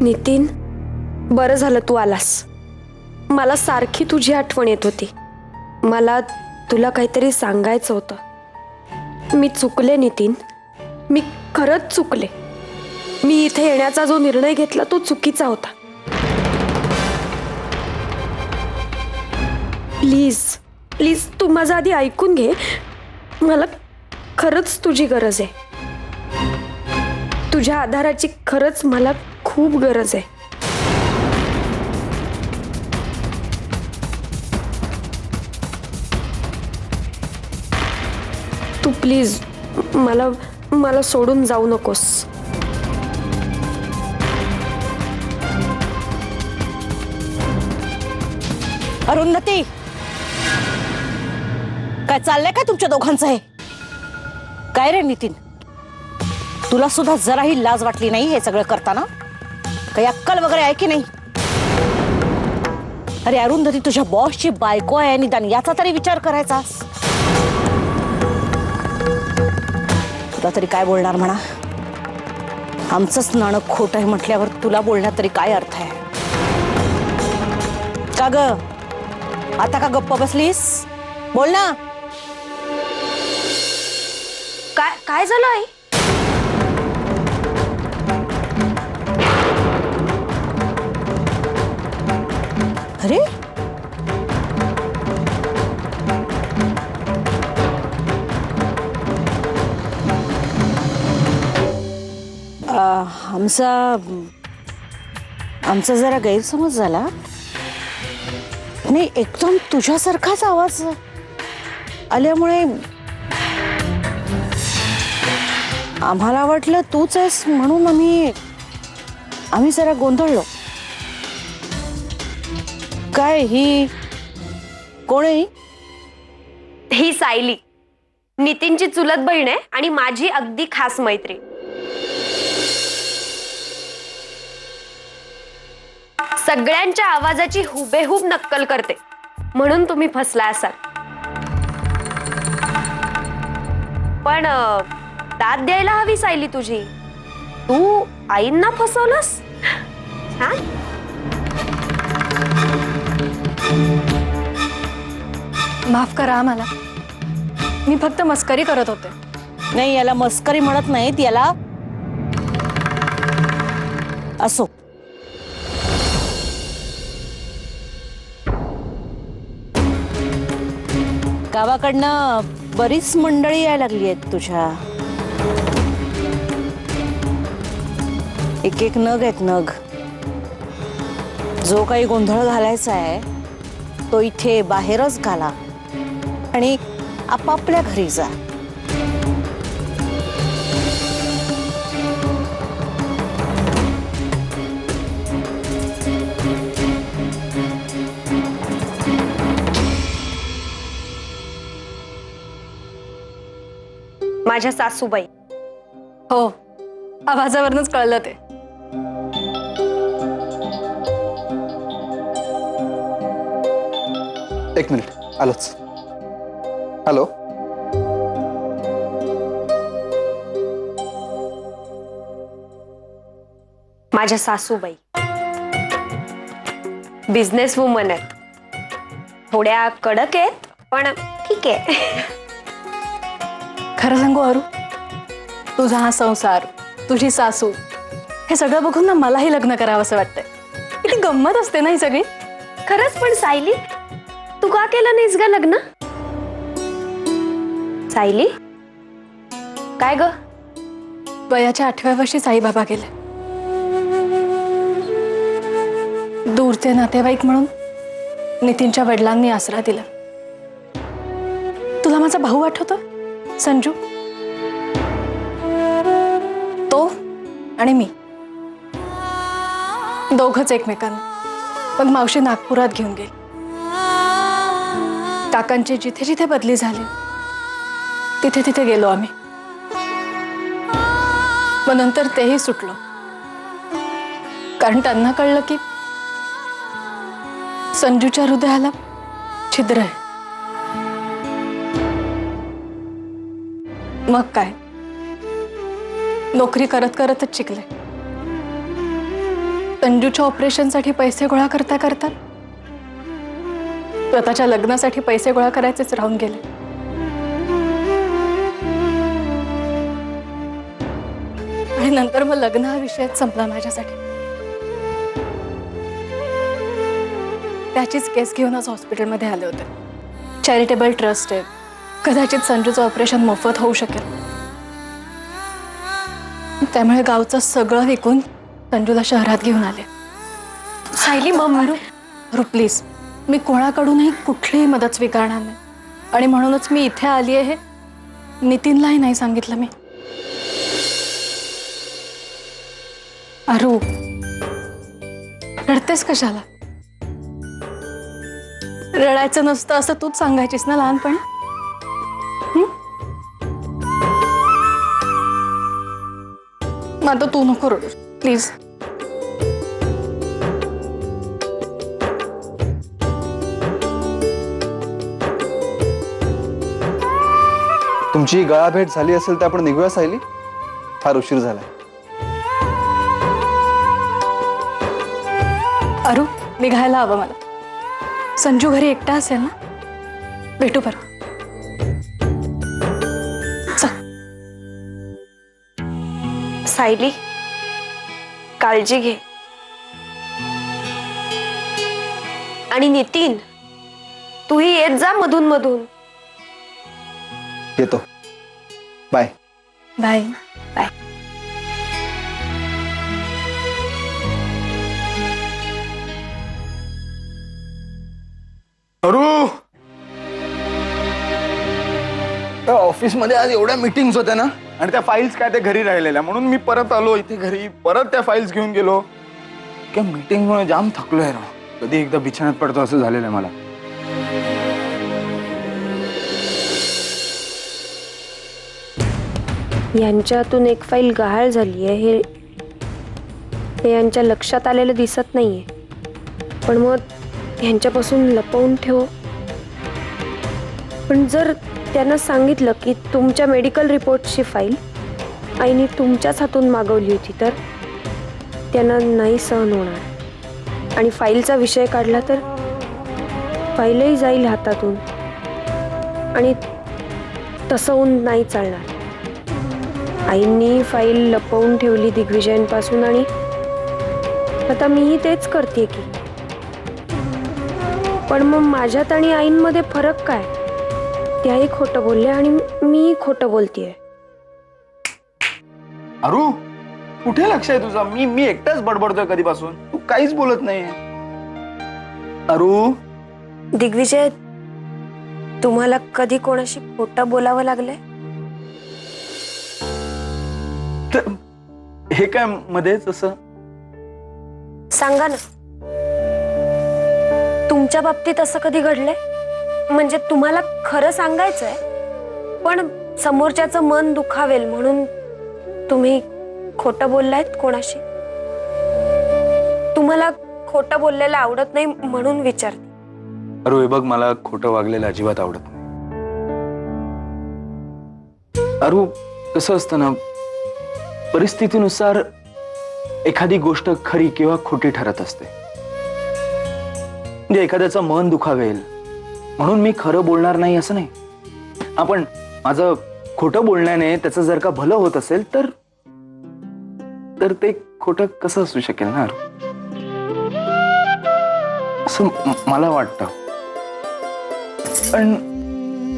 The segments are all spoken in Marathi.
नितीन, बरं झालं तू आलास. मला सारखी तुझी आठवण येत होती. मला तुला काहीतरी सांगायचं होतं. मी चुकले नितीन, मी खरंच चुकले. मी इथे येण्याचा जो निर्णय घेतला तो चुकीचा होता. प्लीज प्लीज तू माझं आधी ऐकून घे. मला खरंच तुझी गरज आहे. तुझ्या आधाराची खरंच मला खूप गरज आहे. तू प्लीज मला मला सोडून जाऊ नकोस. अरुंधती, काय चाललंय काय तुमच्या दोघांचं? हे काय रे नितीन, तुला सुद्धा जराही लाज वाटली नाही हे सगळं करताना? काही अक्कल वगैरे आहे की नाही? अरे अरुंधती, तुझ्या बॉसची बायको आहे, निदान याचा तरी विचार करायचास. तुला तरी काय बोलणार म्हणा. आमचंच नाणं खोट आहे म्हटल्यावर तुला बोलण्यात तरी काय अर्थ आहे? का ग, आता का गप्प बसलीस? बोल ना. काय झालं आई? अरे आमचा जरा गैरसमज झाला. नाही, एकदम तुझ्यासारखाच आवाज आल्यामुळे आम्हाला वाटलं तूच आहेस, म्हणून आम्ही जरा गोंधळलो. काय ही कोण आहे? ही सायली, नितीनची चुलत बहीण आहे आणि माझी अगदी खास मैत्रीण. सगळ्यांच्या आवाजाची हुबेहूब नक्कल करते, म्हणून तुम्ही फसला असाल. पण दाद द्यायला हवी सायली तुझी. तू आईंना फसवलंस. हा, माफ करा आम्हाला. मी फक्त मस्करी करत होते. नाही, याला मस्करी म्हणत नाहीत, याला असो. गावाकडनं बरीच मंडळी यायला लागली आहेत तुझ्या. एक एक नग आहेत, नग. जो काही गोंधळ घालायचा आहे तो इथे बाहेरच घाला आणि आपापल्या घरी जा. माझ्या सासूबाई. हो, आवाजावरूनच कळलं ते. एक मिनिट, आलोच. हॅलो. माझ्या सासूबाई बिझनेस वुमन आहेत. थोड्या कडक आहेत, पण ठीक आहे. खरं सांगू अरू, तुझा हा संसार, तुझी सासू, हे सगळं बघून ना मलाही लग्न करावं असं वाटतंय. किती गंमत असते ना ही सगळी. खरंच. पण सायली, तू का केलं नाहीस ग लग्न? सायली, काय ग? वयाच्या 8व्या वर्षी साईबाबा गेले. दूरचे नातेवाईक म्हणून नितीनच्या वडिलांनी आसरा दिला. तुला माझा भाऊ आठवतो, संजू? तो आणि मी दोघंच एकमेकांना. मग मावशी नागपुरात घेऊन गेली. काकांची जिथे जिथे बदली झाली तिथे तिथे गेलो आम्ही. मग नंतर तेही सुटलो, कारण त्यांना कळलं की संजूच्या हृदयाला छिद्र आहे. मग काय, नोकरी करत करतच शिकले. संजूच्या ऑपरेशनसाठी पैसे गोळा करता करता स्वतःच्या लग्नासाठी पैसे गोळा करायचेच राहून गेले. आणि नंतर मग लग्न हा विषयच संपला माझ्यासाठी. त्याचीच केस घेऊन आज हॉस्पिटलमध्ये आले होते. चॅरिटेबल ट्रस्ट आहे, कदाचित संजूचं ऑपरेशन मोफत होऊ शकेल. त्यामुळे गावचं सगळं विकून संजूला शहरात घेऊन आले. सायली मम्मी, प्लीज, मी कोणाकडूनही कुठलीही मदत स्वीकारणार नाही. आणि म्हणूनच मी इथे आली आहे. नितीनलाही नाही सांगितलं मी. अरू, रडतेस कशाला? रडायचं नसतं असं तूच सांगायचीस ना लहानपणी. मग आता तू नको रडू प्लीज. तुमची गळाभेट झाली असेल तर आपण निघूया सायली, फार उशीर झाला. अरू, निघायला हवं मला. संजू घरी एकटा असेल ना? भेटू बरं. सायली, काळजी घे. आणि नितीन, तूही येत जा मधून मधून. येतो. बाय. बाय. बाय. अरू, ऑफिस मध्ये आज एवढ्या मीटिंग्स होत्या ना, आणि त्या फाईल्स काय ते घरी राहिलेल्या, म्हणून मी परत आलो इथे घरी, परत त्या फाईल्स घेऊन गेलो. त्या मीटिंग मुळे जाम थकलोय राव. कधी एकदा बिछाण्यात पडतो असं झालेलं आहे मला. यांच्यातून एक फाईल गहाळ झाली आहे, हे यांच्या लक्षात आलेलं दिसत नाहीये. पण मग यांच्यापासून लपवून ठेव. पण जर त्यांना सांगितलं की तुमच्या मेडिकल रिपोर्टची फाईल आईने तुमच्याच हातून मागवली होती, तर त्यांना नाही सहन होणार. आणि फाईलचा विषय काढला तर फाईलही जाईल हातातून. आणि तसं होऊन नाही चालणार. आईंनी फाईल लपवून ठेवली दिग्विजयांपासून, आणि आता मीही तेच करते की. पण मग माझ्यात आणि आईंमध्ये फरक काय? त्याही खोटं बोलले आणि मीही खोटं बोलतेय. अरू, कुठे लक्ष आहे तुझं? मी एकटाच बडबडतोय कधीपासून, तू काहीच बोलत नाही. अरू, दिग्विजय, तुम्हाला कधी कोणाशी खोटं बोलावं लागलंय? हे काय मध्येच असं? सांगा ना. तुमच्या बाबतीत असं कधी घडलंय? म्हणजे तुम्हाला खरं सांगायचंय, पण समोरच्याचं मन दुखावेल म्हणून तुम्ही खोटं बोललायत कोणाशी? तुम्हाला खोटं बोललेलं आवडत नाही म्हणून विचारते. अरू, हे बघ, मला खोटं वागलेलं अजिबात आवडत नाही. अरू, कसं असतं ना, परिस्थितीनुसार एखादी गोष्ट खरी किंवा खोटी ठरत असते. म्हणजे एखाद्याचं मन दुखावेल म्हणून मी खरं बोलणार नाही असं नाही. आपण माझं खोटं बोलण्याने त्याचं जर का भलं होत असेल तर ते खोटं कसं असू शकेल ना, असं मला वाटतं. पण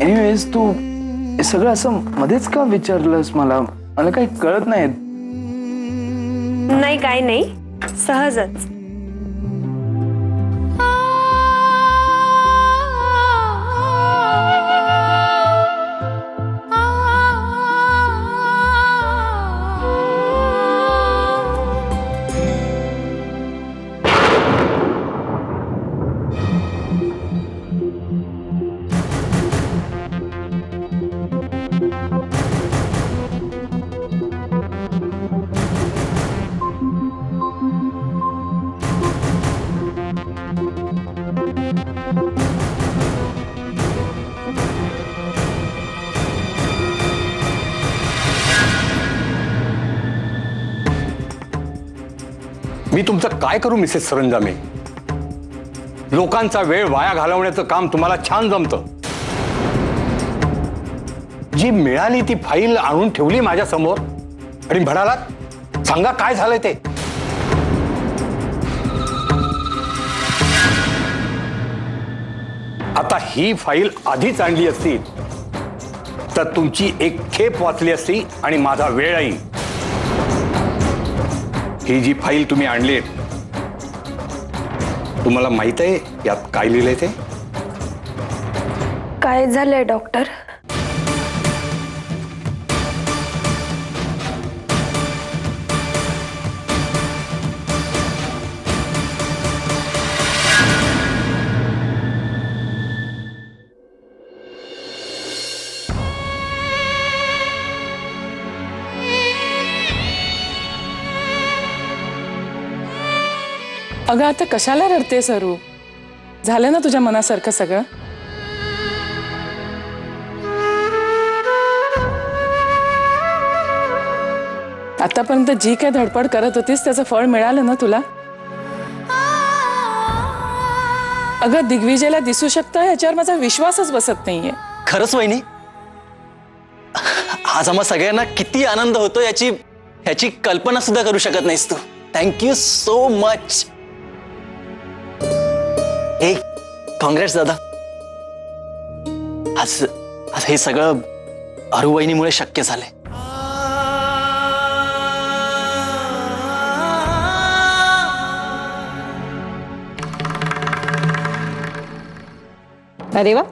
एनिवेज, तू हे सगळं असं मध्येच का विचारलंस? मला काही कळत नाही. नाही, काय नाही, सहजच. मी तुमचं काय करू मिसेस सरंजामे? लोकांचा वेळ वाया घालवण्याचं काम तुम्हाला छान जमतं. जी मिळाली ती फाईल आणून ठेवली माझ्या समोर आणि म्हणालात सांगा काय झालंय ते. आता ही फाईल आधीच आणली असती तर तुमची एक खेप वाचली असती आणि माझा वेळही. ही जी फाईल तुम्ही आणली तुम्हाला माहित आहे यात काय लिहिलंय ते? काय झालंय डॉक्टर? अगं आता कशाला रडते सरू? झालं ना तुझ्या मनासारखं सगळं? आतापर्यंत जी काय धडपड करत होतीस त्याचं फळ मिळालं ना तुला? अगं दिग्विजयला दिसू शकतं याच्यावर माझा विश्वासच बसत नाहीये. खरंच वहिनी, आज आम्हा सगळ्यांना किती आनंद होतो याची कल्पना सुद्धा करू शकत नाहीस तू. Thank you so much. हे काँग्रेस दादा. आज आज हे सगळं अरू वहिनीमुळे शक्य झालंय. अरे वा,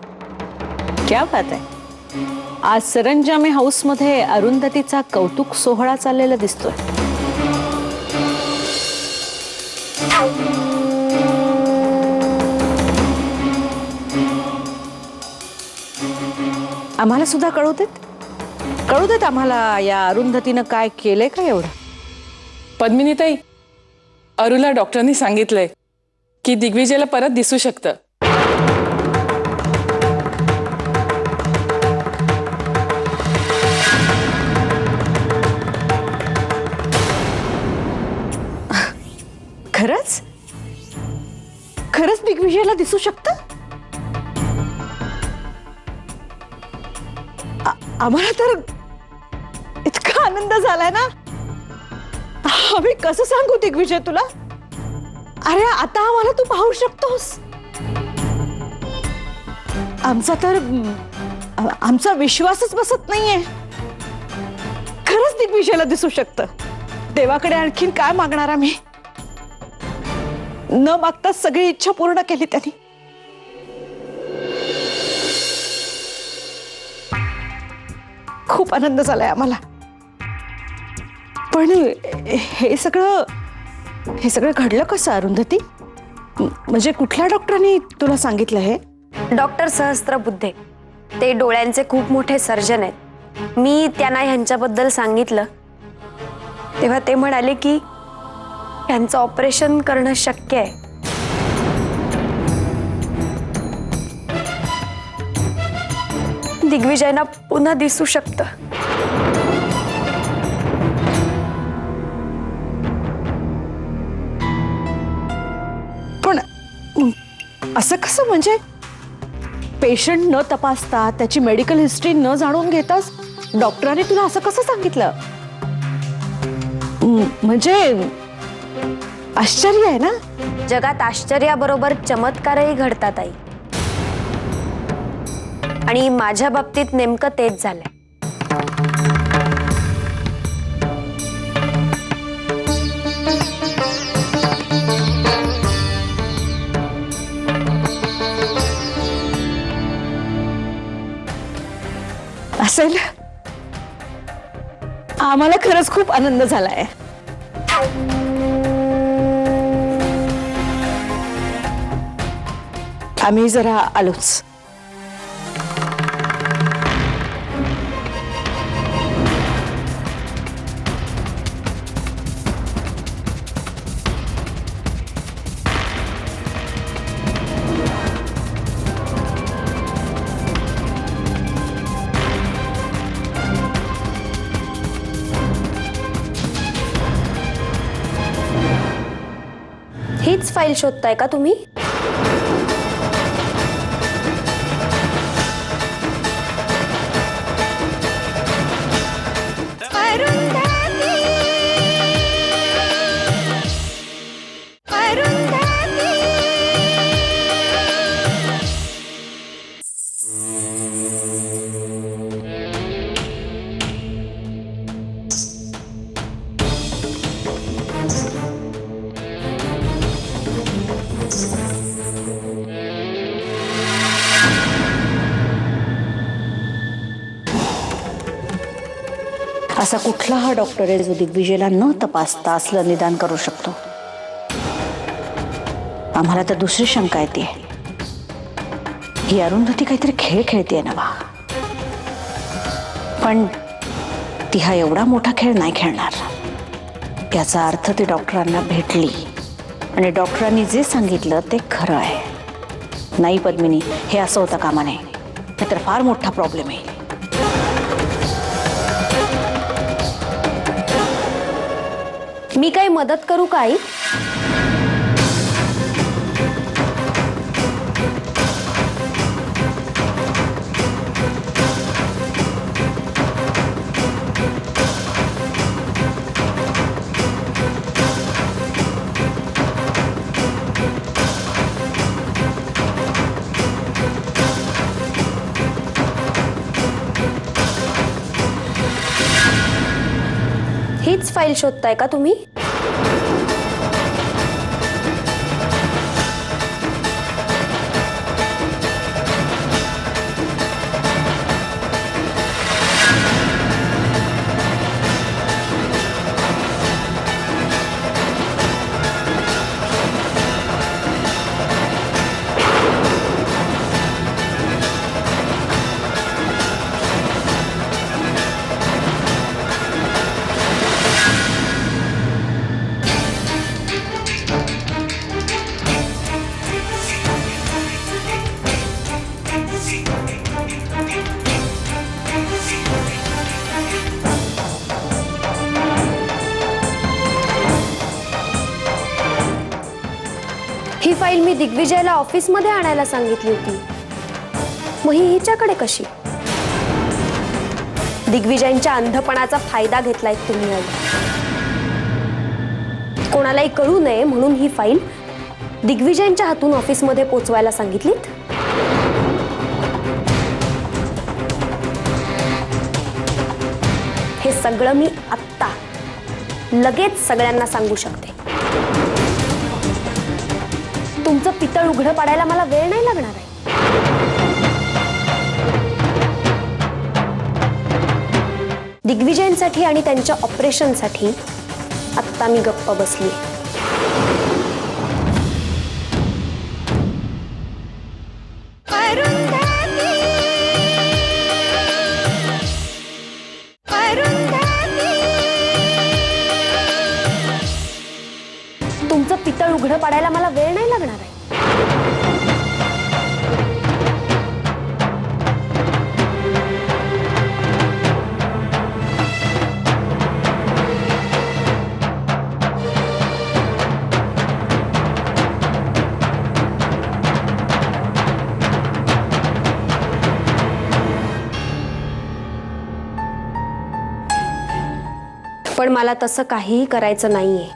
क्या बात आहे. आज सरंजामे हाऊस मध्ये अरुंधतीचा कौतुक सोहळा चाललेला दिसतोय. आम्हाला सुद्धा कळू देत आम्हाला या अरुंधतीनं काय केलंय का एवढं. पद्मिनीताई, अरूला डॉक्टरांनी सांगितलंय की दिग्विजयला परत दिसू शकतं. खरंच खरंच दिग्विजयला दिसू शकतं. आम्हाला तर इतका आनंद झालाय ना. आम्ही कसं सांगू दिग्विजय तुला. अरे आता आम्हाला तू पाहू शकतोस. आमचा विश्वासच बसत नाहीये. खरंच दिग्विजयला दिसू शकतं. देवाकडे आणखीन काय मागणार आम्ही. न मागताच सगळी इच्छा पूर्ण केली त्यांनी. खूप आनंद झालाय आम्हाला. पण हे सगळं घडलं कसं अरुंधती? म्हणजे कुठल्या डॉक्टरांनी तुला सांगितलं हे? डॉक्टर सहस्त्रबुद्धे, ते डोळ्यांचे खूप मोठे सर्जन आहेत. मी त्यांना ह्यांच्याबद्दल सांगितलं तेव्हा ते म्हणाले की यांचं ऑपरेशन करणं शक्य आहे. दिग्विजयना पुन्हा दिसू शकतं. पण असं कसं? म्हणजे पेशंट न तपासता त्याची मेडिकल हिस्ट्री न जाणून घेताच डॉक्टरांनी तुला असं कसं सांगितलं? म्हणजे आश्चर्य आहे ना. जगात आश्चर्याबरोबर चमत्कारही घडतात आई. आणि माझ्या बाबतीत नेमकं तेच झालंय. असेल. आम्हाला खरंच खूप आनंद झालाय. आम्ही जरा आलोच. हीच फाईल शोधताय का तुम्ही? असा कुठला हा डॉक्टर आहे जो दिग्विजयला न तपासता असलं निदान करू शकतो? आम्हाला तर दुसरी शंका येते, ही अरुंधती काहीतरी खेळ खेळतेय ना बा. पण ती हा एवढा मोठा खेळ नाही खेळणार. याचा अर्थ ती डॉक्टरांना भेटली आणि डॉक्टरांनी जे सांगितलं ते खरं आहे. नाही पद्मिनी, हे असं होता कामा नये, नाहीतर फार मोठा प्रॉब्लेम येईल. मी काही मदत करू का आई? हीच फाईल शोधताय का तुम्ही? ही फाईल मी दिग्विजयला ऑफिसमध्ये आणायला सांगितली होती, मग ही हिच्याकडे कशी? दिग्विजयांच्या अंधपणाचा फायदा घेतलाय तुम्ही आई. कोणालाही कळू नये म्हणून ही फाईल दिग्विजयांच्या हातून ऑफिसमध्ये पोचवायला सांगितलीत. हे सगळं मी आत्ता लगेच सगळ्यांना सांगू शकते. तुमचं पितळ उघडं पाडायला मला वेळ नाही लागणार आहे. दिग्विजयांसाठी आणि त्यांच्या ऑपरेशनसाठी आत्ता मी गप्प बसली. तुमचं पितळ उघडं पाडायला मला वेळ नाही लागणार आहे. पण मला तसं काहीही करायचं नाहीये,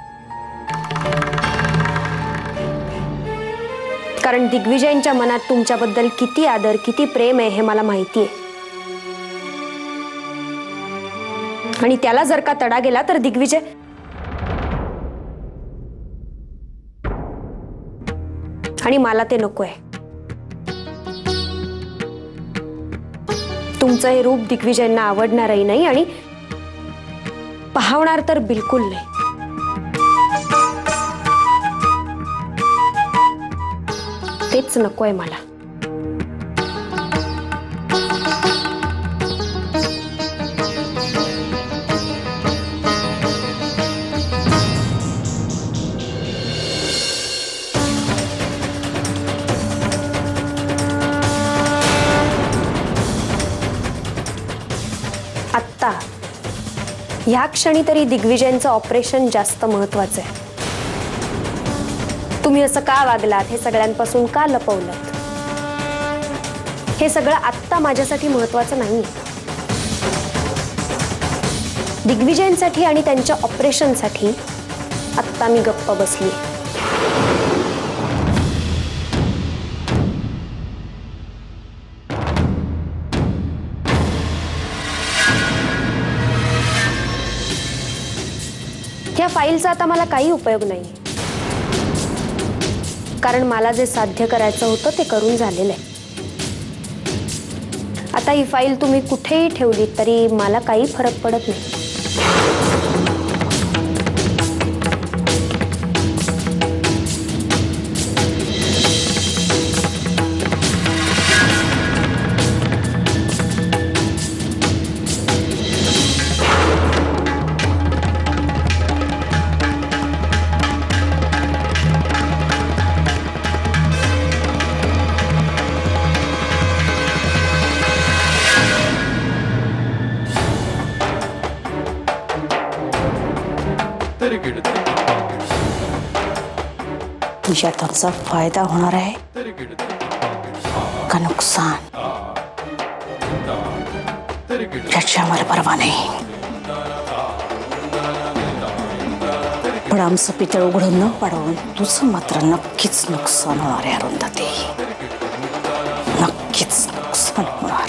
कारण दिग्विजयांच्या मनात तुमच्याबद्दल किती आदर किती प्रेम आहे हे मला माहिती आहे. आणि त्याला जर का तडा गेला तर दिग्विजय आणि मला ते नकोय. तुमचं हे रूप दिग्विजयांना आवडणारही नाही आणि पाहणार तर बिलकुल नाही. तेच नकोय मला. आत्ता ह्या क्षणी तरी दिग्विजयांचं ऑपरेशन जास्त महत्वाचं आहे. तुम्ही असं का वागलात, हे सगळ्यांपासून का लपवलं, हे सगळं आत्ता माझ्यासाठी महत्वाचं नाही. दिग्विजयसाठी आणि त्यांच्या ऑपरेशनसाठी आत्ता मी गप्प बसली. या फाईलचा आता मला काही उपयोग नाही, कारण मला जे साध्य करायचं होतं ते करून झालेलं आहे. आता ही फाईल तुम्ही कुठेही ठेवली तरी मला काही फरक पडत नाही. याचा फायदा होणार आहे का नुकसान, याची आम्हाला पर्वा नाही. पण आमचं पितळ उघडून न पाडवून तुझं मात्र नक्कीच नुकसान होणार आहे अरुंधती, नक्कीच नुकसान होणार.